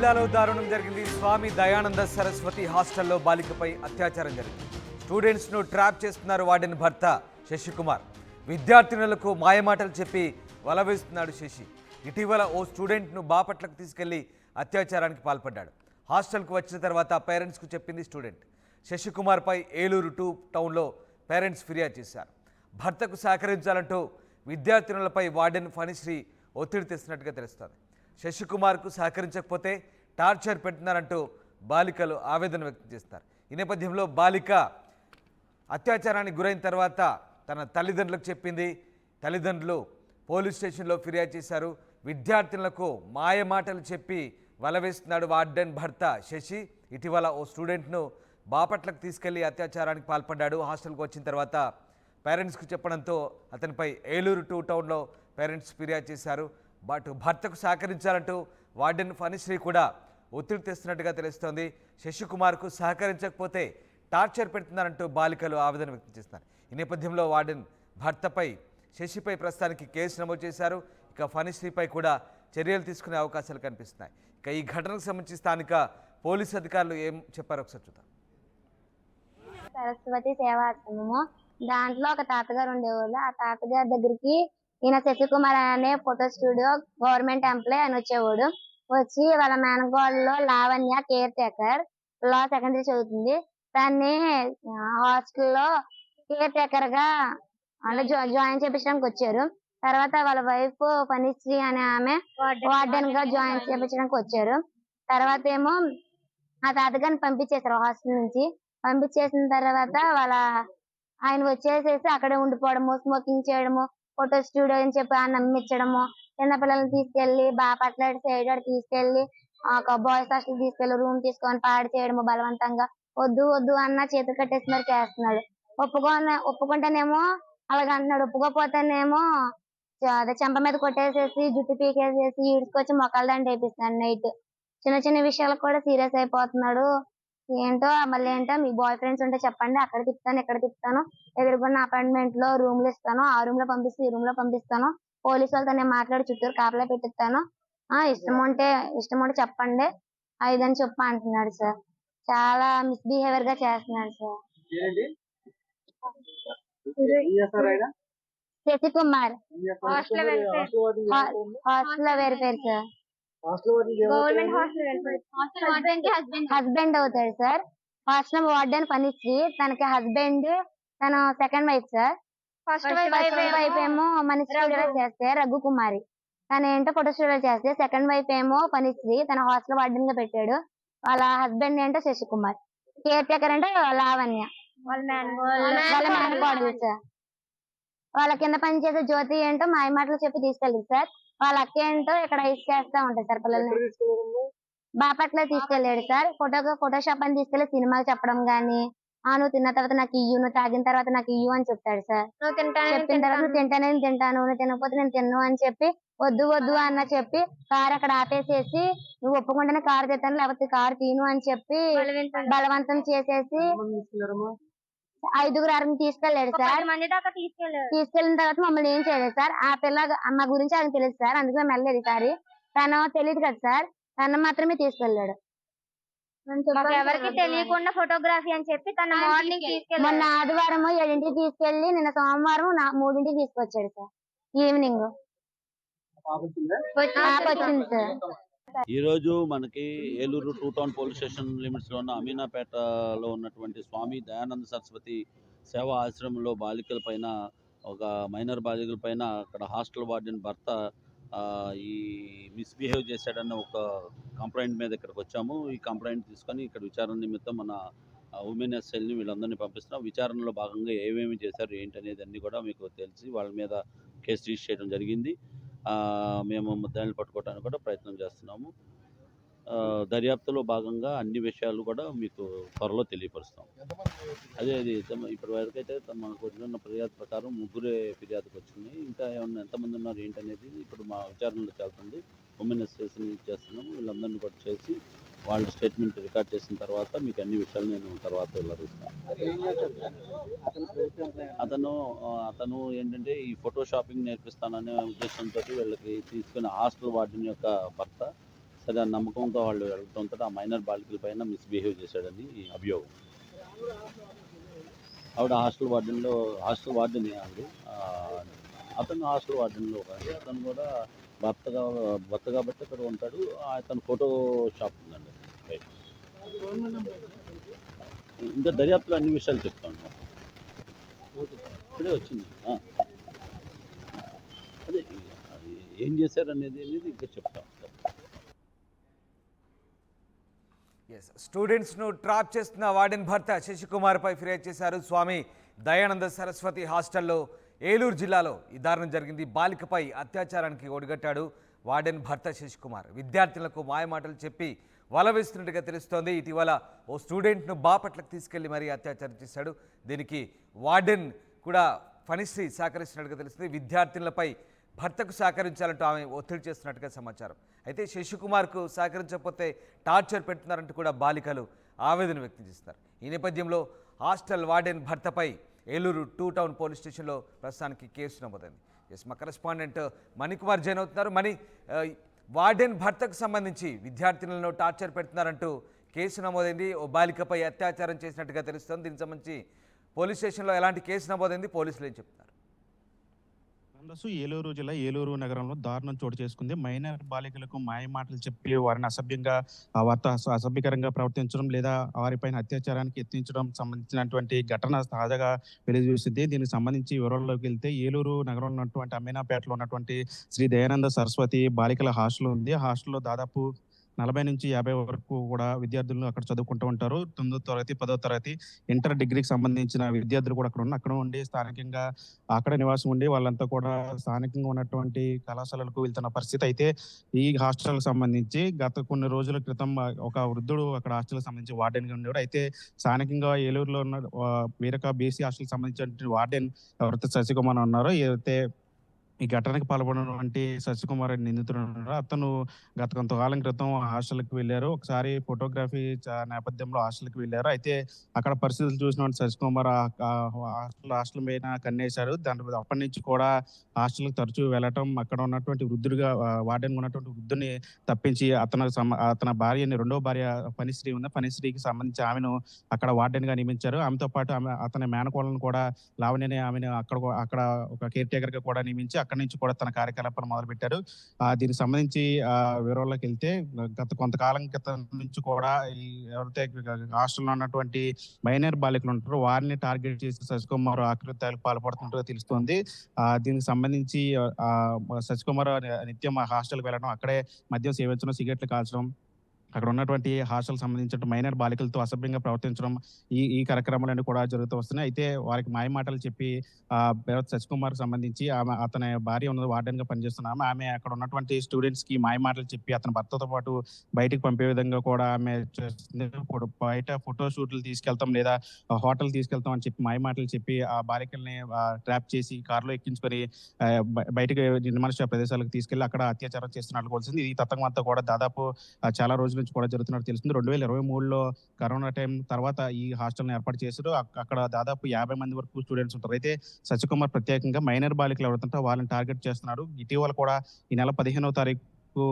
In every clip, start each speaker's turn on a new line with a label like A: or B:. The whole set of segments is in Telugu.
A: జిల్లాలో దారుణం జరిగింది. స్వామి దయానంద సరస్వతి హాస్టల్లో బాలికపై అత్యాచారం జరిగింది. స్టూడెంట్స్ను ట్రాప్ చేస్తున్నారు వార్డెన్ భర్త శశికుమార్. విద్యార్థినులకు మాయమాటలు చెప్పి వలవేస్తున్నాడు శశి. ఇటీవల ఓ స్టూడెంట్ను బాపట్లకు తీసుకెళ్లి అత్యాచారానికి పాల్పడ్డాడు. హాస్టల్కు వచ్చిన తర్వాత పేరెంట్స్కు చెప్పింది స్టూడెంట్. శశికుమార్పై ఏలూరు 2 టౌన్లో పేరెంట్స్ ఫిర్యాదు చేశారు. భర్తకు సహకరించాలంటూ విద్యార్థినులపై వార్డెన్ ఫణిశ్రీ ఒత్తిడి తెస్తున్నట్టుగా తెలుస్తోంది. శశికుమార్కు సహకరించకపోతే టార్చర్ పెడుతున్నారంటూ బాలికలు ఆవేదన వ్యక్తం చేస్తారు. ఈ నేపథ్యంలో బాలిక అత్యాచారానికి గురైన తర్వాత తన తల్లిదండ్రులకు చెప్పింది. తల్లిదండ్రులు పోలీస్ స్టేషన్లో ఫిర్యాదు చేశారు. విద్యార్థినులకు మాయమాటలు చెప్పి వలవేస్తున్నాడు వార్డెన్ భర్త శశి. ఇటీవల ఓ స్టూడెంట్ను బాపట్లకు తీసుకెళ్లి అత్యాచారానికి పాల్పడ్డాడు. హాస్టల్కి వచ్చిన తర్వాత పేరెంట్స్కు చెప్పడంతో అతనిపై ఏలూరు 2 టౌన్లో పేరెంట్స్ ఫిర్యాదు చేశారు. బట్ భర్తకు సహకరించాలంటూ వార్డెన్ ఫణిశ్రీ కూడా ఒత్తిడి తెస్తున్నట్టుగా తెలుస్తోంది. శశికుమార్కు సహకరించకపోతే టార్చర్ పెడుతున్నారంటూ బాలికలు ఆవేదన వ్యక్తం చేస్తున్నారు. ఈ నేపథ్యంలో వార్డెన్ భర్తపై శశిపై ప్రస్తుతానికి కేసు నమోదు చేశారు. ఇక ఫణిశ్రీపై కూడా చర్యలు తీసుకునే అవకాశాలు కనిపిస్తున్నాయి. ఇక ఈ ఘటనకు సంబంధించి స్థానిక పోలీసు అధికారులు ఏం చెప్పారో ఒకసారి చూద్దాం.
B: సరస్వతి సేవాశ్రమము దాంట్లో ఒక తాతగారు ఉండేవాళ్ళు. ఆ తాతగారి దగ్గరికి ఈయన శశికుమార్ అనే ఫోటో స్టూడియో గవర్నమెంట్ ఎంప్లాయ్ అని వచ్చేవాడు. వచ్చి వాళ్ళ మేనగోడలో లావణ్య కేర్ టేకర్ లా సెకండరీ చదువుతుంది. దాన్ని హాస్టల్లో కేర్ టేకర్ గా అంటే జాయిన్ చేయించడానికి వచ్చారు. తర్వాత వాళ్ళ వైఫ్ ఫణిశ్రీ అనే ఆమె వార్డెన్ గా జాయిన్ చేయించడానికి వచ్చారు. తర్వాత ఏమో ఆ తాతగారిని పంపించేశారు హాస్టల్ నుంచి. పంపించేసిన తర్వాత ఆయన వచ్చేసేసి అక్కడే ఉండిపోవడము, స్మోకింగ్ చేయడము, ఫోటో స్టూడియో అని చెప్పి నమ్మించడము, చిన్న పిల్లల్ని తీసుకెళ్లి బాపట్ల సైడ్ తీసుకెళ్లి ఒక బాయ్స్ హాస్టల్ తీసుకెళ్లి రూమ్ తీసుకొని పాడు చేయడము బలవంతంగా. వద్దు వద్దు అన్న చేతులు కట్టేసి మరి చేస్తున్నాడు. ఒప్పుకుంటేనేమో అలాగ అంటున్నాడు. ఒప్పుకోపోతేనేమో అదే చెంప మీద కొట్టేసేసి జుట్టు పీకేసేసి ఈడ్చుకొచ్చి మొక్కల దండ వేపిస్తున్నాడు. నైట్ చిన్న చిన్న విషయాలకు కూడా సీరియస్ అయిపోతున్నాడు. ఏంటో మళ్ళీ ఏంటో మీ బాయ్ ఫ్రెండ్స్ ఉంటే చెప్పండి, అక్కడ తిప్పుతాను ఇక్కడ తిప్పుతాను, ఎదురుకున్న అపార్ట్మెంట్ లో రూమ్లు ఇస్తాను, ఆ రూమ్ లో పంపిస్తే ఈ రూమ్ లో పంపిస్తాను, పోలీసు వాళ్ళతో నేను మాట్లాడి చుట్టూరు కాపలా పెట్టిస్తాను, ఇష్టం ఉంటే చెప్పండి ఇదని చెప్పి అంటున్నాడు సార్. చాలా మిస్బిహేవియర్ గా చేస్తున్నాడు sir. Shashikumar hostel verifier sir. Husband అవుతాడు సార్. హాస్టల్ వార్డెన్ ఫణిశ్రీ తనకి హస్బెండ్, తన second wife sir. First wife ఏమో మన స్టూడియో చేస్తే రఘుకుమారి, తను ఏంటో ఫోటో స్టూడియో చేస్తే, సెకండ్ వైఫ్ ఏమో ఫణిశ్రీ తన హాస్టల్ వార్డెన్ గా పెట్టాడు. వాళ్ళ హస్బెండ్ ఏంటో శశికుమార్, కేర్ టేకర్ అంటే లావణ్య వాళ్ళ మేనకోడలు సార్. వాళ్ళ కింద పని చేసే జ్యోతి ఏంటో మాయమాటలు చెప్పి తీసుకెళ్ళింది సార్. వాళ్ళ అక్క ఏంటో ఇక్కడ ఐస్ చేస్తా ఉంటాయి సార్ పిల్లల్ని. బాపట్ల తీసుకెళ్ళాడు సార్. ఫోటోషాప్ అని తీసుకెళ్లి సినిమాలు చెప్పడం గానీ, నువ్వు తిన్న తర్వాత నాకు ఇయ్యు, నువ్వు తాగిన తర్వాత నాకు ఇయ్యు అని చెప్తాడు సార్. చెప్పిన తర్వాత నువ్వు తింటానే తింటాను, నువ్వు తినకపోతే నేను తిన్ను అని చెప్పి వద్దు వద్దు అన్న చెప్పి కారు అక్కడ ఆపేసేసి నువ్వు ఒప్పుకుంటేనే కారు తెస్తాను లేకపోతే కారు తీను అని చెప్పి బలవంతం చేసేసి 5 తీసుకెళ్లాడు సార్. తీసుకెళ్లిన తర్వాత మమ్మల్ని ఏం చేయలేదు సార్. ఆ పిల్ల మా గురించి ఆయన తెలియదు సార్, అందుకే మేము వెళ్ళలేదు ఈసారి. తను తెలియదు కదా సార్, తను మాత్రమే తీసుకెళ్లాడు.
C: ఎవరికి తెలియకుండా ఫోటోగ్రఫీ అని చెప్పి తన మార్నింగ్
B: మొన్న ఆదివారం 7ంటికి తీసుకెళ్లి నిన్న సోమవారం 3ంటికి తీసుకొచ్చాడు సార్. ఈవినింగ్ వచ్చింది సార్.
D: ఈ రోజు మనకి Eluru 2 town police station limits లో ఉన్న అమీనాపేటలో ఉన్నటువంటి స్వామి దయానంద సరస్వతి సేవా ఆశ్రమంలో బాలికల పైన, ఒక మైనర్ బాలికల పైన అక్కడ హాస్టల్ వార్డెన్ భర్త ఈ మిస్బిహేవ్ చేశాడన్న ఒక కంప్లైంట్ మీద ఇక్కడికి వచ్చాము. ఈ కంప్లైంట్ తీసుకొని ఇక్కడ విచారణ నిమిత్తం మన ఉమెన్ ఎస్ఎల్ని వీళ్ళందరినీ పంపిస్తున్నాం. విచారణలో భాగంగా ఏమేమి చేశారు ఏంటి అనేది అన్నీ కూడా మీకు తెలిసి వాళ్ళ మీద కేసు రిజిస్టర్ చేయడం జరిగింది. మేము ముద్దాయిల్ని పట్టుకోవడానికి కూడా ప్రయత్నం చేస్తున్నాము. దర్యాప్తులో భాగంగా అన్ని విషయాలు కూడా మీకు త్వరలో తెలియపరుస్తాం. అది ఇప్పటి వరకు అయితే మనకు వచ్చిన ఫిర్యాదు ప్రకారం 3 ఫిర్యాదుకు వచ్చినాయి. ఇంకా ఏమన్నా ఎంతమంది ఉన్నారు ఏంటనేది ఇప్పుడు మా విచారణలో చేస్తుంది. ఉమెన్ ఎస్ఎస్ని చేస్తున్నాము. వీళ్ళందరినీ కూడా చేసి వాళ్ళ స్టేట్మెంట్ రికార్డ్ చేసిన తర్వాత మీకు అన్ని విషయాలు నేను తర్వాత వివరిస్తాను. అతను ఏంటంటే ఈ ఫోటో షాపింగ్ నేర్పిస్తాననే ఉద్దేశంతో వీళ్ళకి తీసుకున్న హాస్టల్ వార్డెన్ యొక్క భర్త సరే ఆ నమ్మకంతో వాళ్ళు వెళ్ళడంతో ఆ మైనర్ బాలికల పైన మిస్బిహేవ్ చేశాడని అభియోగం. ఆవిడ హాస్టల్ వార్డెన్ ఆవిడ. అతను హాస్టల్ వార్డెన్లో కాదు, అతను కూడా భర్త కాబట్టి అక్కడ ఉంటాడు. అతను ఫోటో షాప్ ఉందండి బయట. ఇంకా దర్యాప్తులో అన్ని విషయాలు చెప్తాను. ఇప్పుడే వచ్చింది. అదే అది ఏం చేశారనేది ఇంకా చెప్తాం.
A: ఎస్, స్టూడెంట్స్ను ట్రాప్ చేస్తున్న వార్డెన్ భర్త శశికుమార్పై ఫిర్యాదు చేశారు. స్వామి దయానంద సరస్వతి హాస్టల్లో ఏలూరు జిల్లాలో ఈ దారుణం జరిగింది. బాలికపై అత్యాచారానికి ఒడిగట్టాడు వార్డెన్ భర్త శశికుమార్. విద్యార్థులకు మాయమాటలు చెప్పి వల వేస్తున్నట్టుగా తెలుస్తోంది. ఇటీవల ఓ స్టూడెంట్ను బాపట్లకు తీసుకెళ్లి మరీ అత్యాచారం చేశాడు. దీనికి వార్డెన్ కూడా ఫణిశ్రీ సహకరిస్తున్నట్టుగా తెలుస్తుంది. విద్యార్థినులపై భర్తకు సహకరించాలంటూ ఆమె ఒత్తిడి చేస్తున్నట్టుగా సమాచారం. అయితే శశికుమార్కు సహకరించకపోతే టార్చర్ పెడుతున్నారంటూ కూడా బాలికలు ఆవేదన వ్యక్తం చేస్తారు. ఈ నేపథ్యంలో హాస్టల్ వార్డెన్ భర్తపై ఏలూరు 2 టౌన్ పోలీస్ స్టేషన్లో ప్రస్తుతానికి కేసు నమోదైంది. ఎస్, మా కరెస్పాండెంట్ మణికుమార్ జైన్ అవుతున్నారు. వార్డెన్ భర్తకు సంబంధించి విద్యార్థినులను టార్చర్ పెడుతున్నారంటూ కేసు నమోదైంది. ఓ బాలికపై అత్యాచారం చేసినట్టుగా తెలుస్తోంది. దీనికి సంబంధించి పోలీస్ స్టేషన్లో ఎలాంటి కేసు నమోదైంది, పోలీసులు ఏం చెప్తున్నారు?
E: ఏలూరు జిల్లా ఏలూరు నగరంలో దారుణం చోటు చేసుకుంది. మైనర్ బాలికలకు మాయమాటలు చెప్పి వారిని వారితో అసభ్యకరంగా ప్రవర్తించడం లేదా వారిపైన అత్యాచారానికి యత్నించడం సంబంధించినటువంటి ఘటన తాజాగా వెలుగుచూసింది. దీనికి సంబంధించి వివరాల్లోకి వెళ్తే ఏలూరు నగరంలో ఉన్నటువంటి అమీనాపేటలో ఉన్నటువంటి శ్రీ దయానంద సరస్వతి బాలికల హాస్టల్ ఉంది. హాస్టల్లో దాదాపు 40 నుంచి 50 వరకు కూడా విద్యార్థులు అక్కడ చదువుకుంటూ ఉంటారు. 9వ తరగతి, 10వ తరగతి, ఇంటర్, డిగ్రీకి సంబంధించిన విద్యార్థులు కూడా అక్కడ ఉండి స్థానికంగా అక్కడ నివాసం ఉండి వాళ్ళంతా కూడా స్థానికంగా ఉన్నటువంటి కళాశాలలకు వెళ్తున్న పరిస్థితి. అయితే ఈ హాస్టల్కి సంబంధించి గత కొన్ని రోజుల క్రితం ఒక వృద్ధుడు అక్కడ హాస్టల్కి సంబంధించి వార్డెన్ గా ఉండేవాడు. అయితే స్థానికంగా ఏలూరులో ఉన్న వేరొక బీసీ హాస్టల్కి సంబంధించిన వార్డెన్ ఎవరైతే శశికుమార్ ఉన్నారో, ఏదైతే ఈ ఘటనకు పాల్పడినటువంటి శశికుమార్ అనే నిందితుడు ఉన్నాడు, అతను గత కొంతకాలం క్రితం హాస్టల్కి వెళ్ళారు. ఒకసారి ఫోటోగ్రఫీ నేపథ్యంలో హాస్టల్కి వెళ్ళారు. అయితే అక్కడ పరిస్థితులు చూసినటువంటి శశికుమార్ హాస్టల్ మీద కన్నేశారు. అప్పటి నుంచి కూడా హాస్టల్కి తరచూ వెళ్ళటం, అక్కడ ఉన్నటువంటి వృద్ధుడిగా వార్డెన్ ఉన్నటువంటి వృద్ధుని తప్పించి అతని భార్యని, రెండో భార్య ఫణిశ్రీ ఉంది, ఫణిశ్రీకి సంబంధించి ఆమెను అక్కడ వార్డెన్ గా నియమించారు. ఆమెతో పాటు అతని మేనకోడలను కూడా లావణ్యని ఆమెను అక్కడ ఒక కేర్ టేకర్ గా కూడా నియమించి అక్కడి నుంచి కూడా తన కార్యకలాపాలు మొదలుపెట్టారు. దీనికి సంబంధించి వివరాల్లోకి వెళ్తే గత కొంతకాలం క్రితం నుంచి కూడా ఈ ఎవరైతే హాస్టల్లో ఉన్నటువంటి మైనర్ బాలికలు ఉంటారో వారిని టార్గెట్ చేసి శశికుమార్ ఆకృత్యాలకు పాల్పడుతుంటో తెలుస్తోంది. దీనికి సంబంధించి శశికుమార్ నిత్యం హాస్టల్కి వెళ్ళడం, అక్కడే మద్యం సేవించడం, సిగరెట్లు కాల్చడం, అక్కడ ఉన్నటువంటి హాస్టల్ సంబంధించిన మైనర్ బాలికలతో అసభ్యంగా ప్రవర్తించడం, ఈ కార్యక్రమాలన్నీ కూడా జరుగుతూ వస్తున్నాయి. అయితే వారికి మాయమాటలు చెప్పి శశికుమార్ సంబంధించి అతని భార్య ఉన్నది వార్డెన్ గా పనిచేస్తున్నాము, ఆమె అక్కడ ఉన్నటువంటి స్టూడెంట్స్ కి మాయమాటలు చెప్పి అతని భర్తతో పాటు బయటకు పంపే విధంగా కూడా ఆమె చేస్తుంది. బయట ఫోటో షూట్లు తీసుకెళ్తాం లేదా హోటల్ తీసుకెళ్తాం అని చెప్పి మాయమాటలు చెప్పి ఆ బాలికల్ని ట్రాప్ చేసి కారులో ఎక్కించుకొని బయటకు నిర్మానుష్య ప్రదేశాలకు తీసుకెళ్లి అక్కడ అత్యాచారం చేస్తున్నట్లు కొలిసింది. ఈ తతంగం అంతా కూడా దాదాపు చాలా రోజుల నుంచి కూడా జరుగుతున్నట్టు తెలుస్తుంది. 2023లో కరోనా టైం తర్వాత ఈ హాస్టల్ని ఏర్పాటు చేశారు. అక్కడ దాదాపు 50 మంది వరకు స్టూడెంట్స్ ఉంటారు. అయితే శశికుమార్ ప్రత్యేకంగా మైనర్ బాలికలు ఎవరుతుంటే వాళ్ళని టార్గెట్ చేస్తున్నాడు. ఇటీవల కూడా ఈ నెల 15వ తారీఖు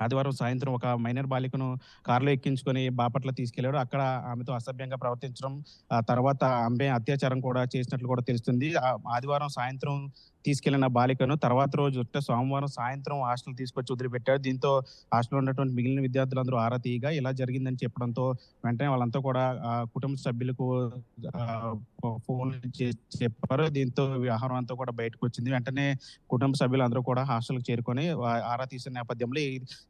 E: ఆదివారం సాయంత్రం ఒక మైనర్ బాలికను కారులో ఎక్కించుకొని బాపట్ల తీసుకెళ్లాడు. అక్కడ ఆమెతో అసభ్యంగా ప్రవర్తించడం, తర్వాత ఆమె అత్యాచారం కూడా చేసినట్లు కూడా తెలుస్తుంది. ఆదివారం సాయంత్రం తీసుకెళ్లిన బాలికను తర్వాత రోజు సోమవారం సాయంత్రం హాస్టల్ తీసుకొచ్చి వదిలిపెట్టాడు. దీంతో హాస్టల్లో ఉన్నటువంటి మిగిలిన విద్యార్థులందరూ ఆరా తీయగా ఇలా జరిగిందని చెప్పడంతో వెంటనే వాళ్ళంతా కూడా కుటుంబ సభ్యులకు ఫోన్ చెప్పారు. దీంతో వ్యవహారం అంతా కూడా బయటకు వచ్చింది. వెంటనే కుటుంబ సభ్యులు అందరూ కూడా హాస్టల్కి చేరుకొని ఆరా తీసిన నేపథ్యంలో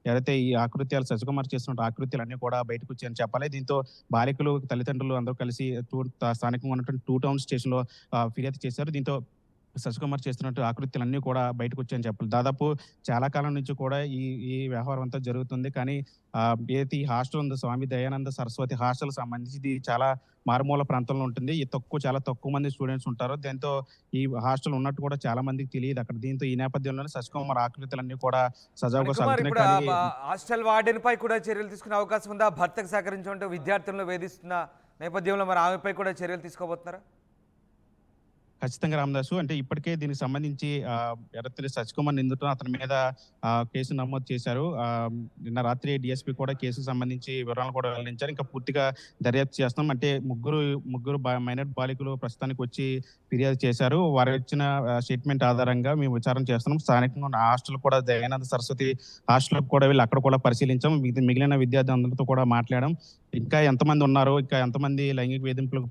E: ఎవరైతే ఈ ఆకృత్యాలు శశికుమార్ చేస్తున్న ఆకృత్యాలు అన్ని కూడా బయటకు వచ్చాయని చెప్పాలి. దీంతో బాలికలు తల్లిదండ్రులు అందరూ కలిసి స్థానికంగా ఉన్నటువంటి 2 టౌన్ స్టేషన్ లో ఫిర్యాదు చేశారు. దీంతో శశికుమార్ చేస్తున్నట్టు ఆకృత్యాలన్నీ కూడా బయటకు వచ్చాయని చెప్పాలి. దాదాపు చాలా కాలం నుంచి కూడా ఈ వ్యవహారం అంతా జరుగుతుంది. కానీ ఏదైతే ఈ హాస్టల్ ఉందో స్వామి దయానంద సరస్వతి హాస్టల్ సంబంధించి ఇది చాలా మారుమూల ప్రాంతంలో ఉంటుంది. చాలా తక్కువ మంది స్టూడెంట్స్ ఉంటారు. దీంతో ఈ హాస్టల్ ఉన్నట్టు కూడా చాలా మందికి తెలియదు అక్కడ. దీంతో ఈ నేపథ్యంలోనే శశికుమార్ ఆకృత్యాలన్నీ కూడా సజావుగా సాగుతున్నాయి.
A: హాస్టల్ వార్డెన్ పై కూడా చర్యలు తీసుకునే అవకాశం ఉందా? భర్తకు సహకరించే విద్యార్థులను వేధిస్తున్న నేపథ్యంలో మరి ఆమెపై కూడా చర్యలు తీసుకోబోతున్నారా?
E: ఖచ్చితంగా రామదాసు. అంటే ఇప్పటికే దీనికి సంబంధించి ఎర్రతిల్లి శశికుమార్ నిందితుడు అతని మీద కేసు నమోదు చేశారు. నిన్న రాత్రి డీఎస్పీ కూడా కేసుకు సంబంధించి వివరాలను కూడా వెల్లడించారు. ఇంకా పూర్తిగా దర్యాప్తు చేస్తున్నాం. అంటే ముగ్గురు మైనర్ బాలికలు ప్రస్తుతానికి వచ్చి ఫిర్యాదు చేశారు. వారు ఇచ్చిన స్టేట్మెంట్ ఆధారంగా మేము విచారణ చేస్తున్నాం. స్థానికంగా ఉన్న హాస్టల్ కూడా దయానంద సరస్వతి హాస్టల్‌కి కూడా వెళ్లి అక్కడ కూడా పరిశీలించాం. మిగిలిన విద్యార్థులందరితో కూడా మాట్లాడాం. ఇంకా ఎంతమంది ఉన్నారో, ఇంకా ఎంతమంది లైంగిక వేధింపులకు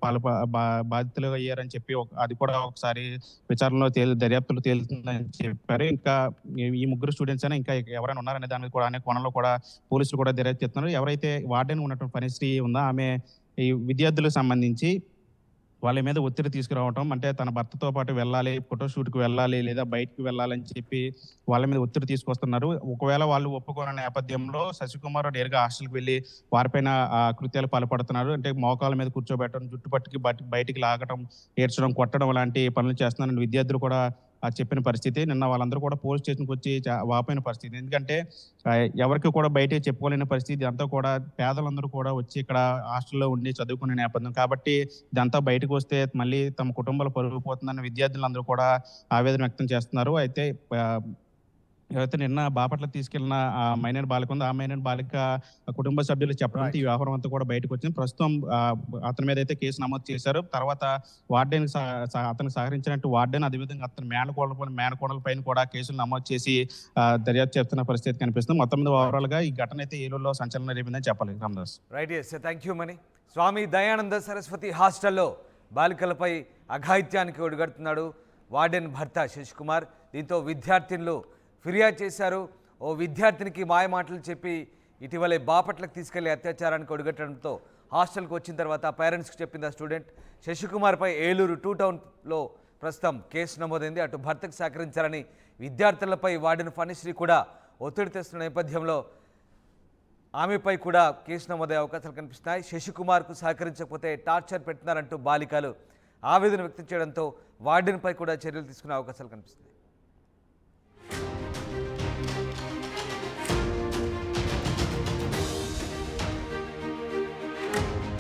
E: బాధితులు అయ్యారని చెప్పి అది కూడా ఒకసారి విచారణలో దర్యాప్తులో తేలుతుందని చెప్పారు. ఇంకా ఈ ముగ్గురు స్టూడెంట్స్ అయినా ఇంకా ఎవరైనా ఉన్నారనే దాని మీద కూడా అనే కోణంలో కూడా పోలీసులు కూడా దర్యాప్తు చేస్తున్నారు. ఎవరైతే వార్డెన్ ఉన్నటువంటి పనిశ్రీ ఉందో ఆమె ఈ విద్యార్థులకు సంబంధించి వాళ్ళ మీద ఒత్తిడి తీసుకురావటం, అంటే తన భర్తతో పాటు వెళ్ళాలి, ఫోటోషూట్‌కి వెళ్ళాలి లేదా బయటికి వెళ్ళాలని చెప్పి వాళ్ళ మీద ఒత్తిడి తీసుకొస్తున్నారు. ఒకవేళ వాళ్ళు ఒప్పుకోని నేపథ్యంలో శశికుమార్ నేరుగా హాస్టల్‌కి వెళ్లి వారిపైన కృత్యాలు పాల్పడుతున్నారు. అంటే మోకాళ్ళ మీద కూర్చోబెట్టడం, జుట్టు పట్టుకి బయటికి లాగటం, ఏడ్చడం, కొట్టడం లాంటి పనులు చేస్తున్నారని విద్యార్థులు కూడా చెప్పిన పరిస్థితి. నిన్న వాళ్ళందరూ కూడా పోలీస్ స్టేషన్‌కి వచ్చి వాపోయిన పరిస్థితి. ఎందుకంటే ఎవరికి కూడా బయటకి చెప్పుకోలేని పరిస్థితి. ఇదంతా కూడా పేదలందరూ కూడా వచ్చి ఇక్కడ హాస్టల్‌లో ఉండి చదువుకునే నేపథ్యం. కాబట్టి ఇదంతా బయటకు వస్తే మళ్ళీ తమ కుటుంబాల పరువు పోతుందని విద్యార్థులందరూ కూడా ఆవేదన వ్యక్తం చేస్తున్నారు. అయితే ఎవరైతే నిన్న బాపట్ల తీసుకెళ్లిన మైనర్ బాలిక ఉందో, ఆ మైనర్ బాలిక కుటుంబ సభ్యులు చెప్పడంతో ఈ వ్యవహారం అంతా కూడా బయటకు వచ్చింది. ప్రస్తుతం అతని మీద అయితే కేసు నమోదు చేశారు. తర్వాత వార్డెన్ అతనికి సహకరించినట్టు వార్డెన్, అదేవిధంగా అతని మేనకోడల పైన కూడా కేసులు నమోదు చేసి దర్యాప్తు చేస్తున్న పరిస్థితి కనిపిస్తుంది. మొత్తం మీద ఓవరాల్ గా ఈ ఘటన అయితే ఏలూరులో సంచలనం రేపిందని చెప్పాలి Ramadas.
A: Right, yes, thank you Mani. Swami Dayananda Saraswati హాస్టల్లో బాలికలపై అఘాయిత్యానికి ఒడిగడుతున్నాడు వార్డెన్ భర్త శశికుమార్. దీంతో విద్యార్థినులు ఫిర్యాదు చేశారు. ఓ విద్యార్థినికి మాయమాటలు చెప్పి ఇటీవలే బాపట్లకు తీసుకెళ్లి అత్యాచారానికి ఒడిగట్టడంతో హాస్టల్కి వచ్చిన తర్వాత పేరెంట్స్కి చెప్పింది ఆ స్టూడెంట్. శశికుమార్పై ఏలూరు 2 టౌన్లో ప్రస్తుతం కేసు నమోదైంది. అటు భర్తకు సహకరించాలని విద్యార్థులపై వార్డెన్ ఫణిశ్రీ కూడా ఒత్తిడి తెస్తున్న నేపథ్యంలో ఆమెపై కూడా కేసు నమోదయ్యే అవకాశాలు కనిపిస్తున్నాయి. శశికుమార్కు సహకరించకపోతే టార్చర్ పెడుతున్నారంటూ బాలికలు ఆవేదన వ్యక్తం చేయడంతో వార్డెన్పై కూడా చర్యలు తీసుకునే అవకాశాలు కనిపిస్తున్నాయి.